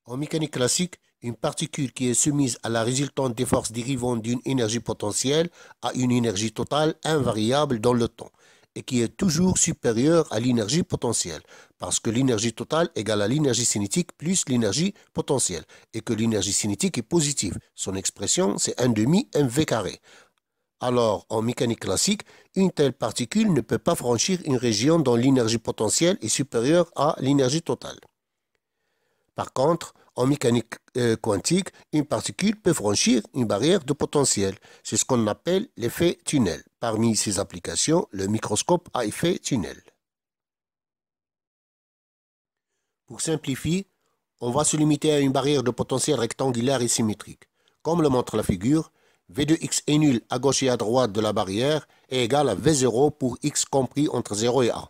En mécanique classique, une particule qui est soumise à la résultante des forces dérivant d'une énergie potentielle a une énergie totale invariable dans le temps et qui est toujours supérieure à l'énergie potentielle, parce que l'énergie totale égale à l'énergie cinétique plus l'énergie potentielle, et que l'énergie cinétique est positive. Son expression, c'est 1/2 mv carré. Alors, en mécanique classique, une telle particule ne peut pas franchir une région dont l'énergie potentielle est supérieure à l'énergie totale. Par contre, en mécanique quantique, une particule peut franchir une barrière de potentiel. C'est ce qu'on appelle l'effet tunnel. Parmi ses applications, le microscope à effet tunnel. Pour simplifier, on va se limiter à une barrière de potentiel rectangulaire et symétrique. Comme le montre la figure, V de x est nul à gauche et à droite de la barrière est égal à V0 pour x compris entre 0 et A.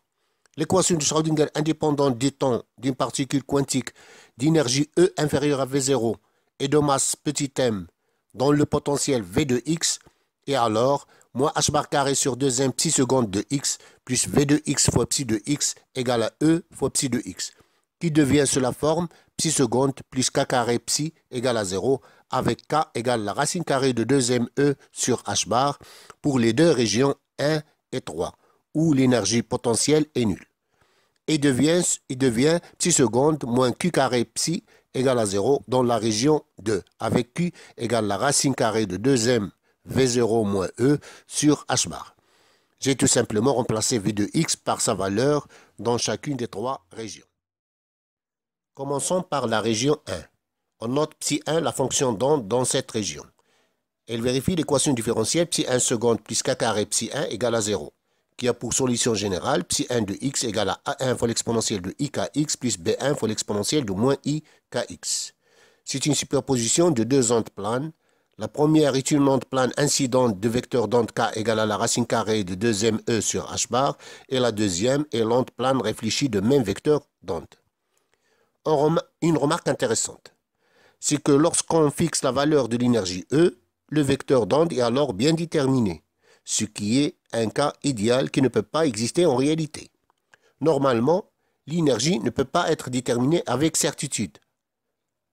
L'équation de Schrödinger indépendante du temps d'une particule quantique d'énergie E inférieure à V0 et de masse petit m dans le potentiel V de x est alors moins h bar carré sur 2m psi seconde de x plus V de x fois psi de x égale à E fois psi de x, qui devient sous la forme psi seconde plus k carré psi égale à 0 avec k égale la racine carrée de 2m E sur h bar pour les deux régions 1 et 3. Où l'énergie potentielle est nulle. Et devient psi seconde moins q carré psi égale à 0 dans la région 2, avec q égale la racine carrée de 2m v0 moins e sur h bar. J'ai tout simplement remplacé v de x par sa valeur dans chacune des trois régions. Commençons par la région 1. On note psi1 la fonction d'onde dans cette région. Elle vérifie l'équation différentielle psi1 seconde plus k carré psi1 égale à 0, qui a pour solution générale psi1 de x égale à a1 fois l'exponentielle de ikx plus b1 fois l'exponentielle de moins ikx. C'est une superposition de deux ondes planes. La première est une onde plane incidente de vecteur d'onde k égale à la racine carrée de 2me sur h bar, et la deuxième est l'onde plane réfléchie de même vecteur d'onde. Une remarque intéressante, c'est que lorsqu'on fixe la valeur de l'énergie E, le vecteur d'onde est alors bien déterminé, ce qui est un cas idéal qui ne peut pas exister en réalité. Normalement, l'énergie ne peut pas être déterminée avec certitude.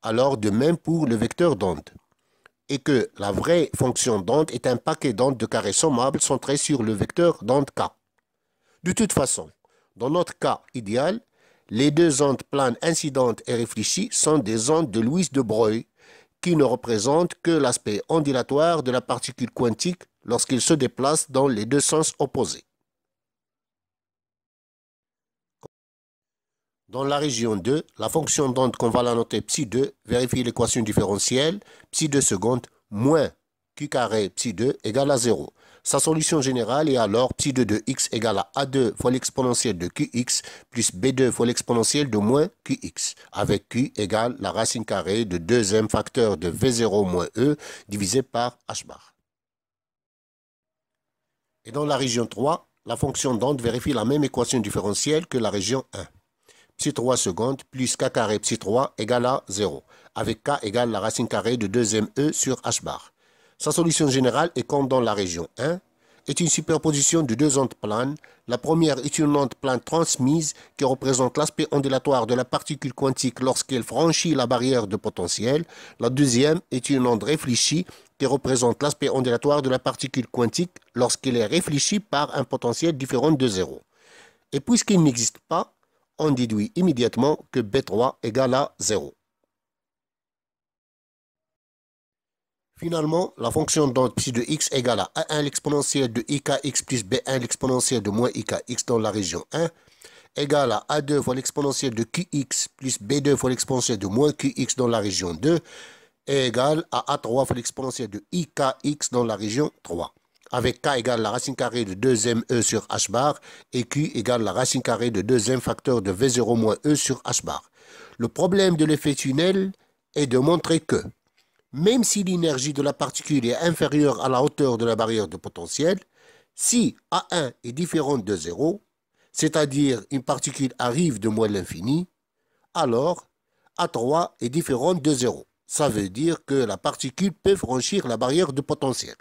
Alors de même pour le vecteur d'onde. Et que la vraie fonction d'onde est un paquet d'ondes de carré sommable centré sur le vecteur d'onde k. De toute façon, dans notre cas idéal, les deux ondes planes incidentes et réfléchies sont des ondes de Louis de Broglie qui ne représentent que l'aspect ondulatoire de la particule quantique lorsqu'il se déplace dans les deux sens opposés. Dans la région 2, la fonction d'onde qu'on va la noter psi2 vérifie l'équation différentielle psi2 seconde moins q carré psi2 égale à 0. Sa solution générale est alors psi2 de x égale à a2 fois l'exponentielle de qx plus b2 fois l'exponentielle de moins qx, avec q égale la racine carrée de 2m facteur de v0 moins e divisé par h bar. Et dans la région 3, la fonction d'onde vérifie la même équation différentielle que la région 1. Psi3 seconde plus k carré psi3 égale à 0, avec k égale la racine carrée de 2me sur h bar. Sa solution générale est comme dans la région 1, est une superposition de deux ondes planes. La première est une onde plane transmise qui représente l'aspect ondulatoire de la particule quantique lorsqu'elle franchit la barrière de potentiel. La deuxième est une onde réfléchie qui représente l'aspect ondulatoire de la particule quantique lorsqu'elle est réfléchie par un potentiel différent de 0. Et puisqu'il n'existe pas, on déduit immédiatement que B3 égale à 0. Finalement, la fonction d'onde psi de x égale à a1 l'exponentielle de ikx plus b1 l'exponentielle de moins ikx dans la région 1 égale à a2 fois l'exponentielle de qx plus b2 fois l'exponentielle de moins qx dans la région 2 est égale à a3 fois l'exponentielle de ikx dans la région 3. Avec k égale la racine carrée de 2me sur h bar et q égale la racine carrée de 2m facteur de v0 moins e sur h bar. Le problème de l'effet tunnel est de montrer que, même si l'énergie de la particule est inférieure à la hauteur de la barrière de potentiel, si A1 est différente de 0, c'est-à-dire une particule arrive de moins l'infini, alors A3 est différente de 0. Ça veut dire que la particule peut franchir la barrière de potentiel.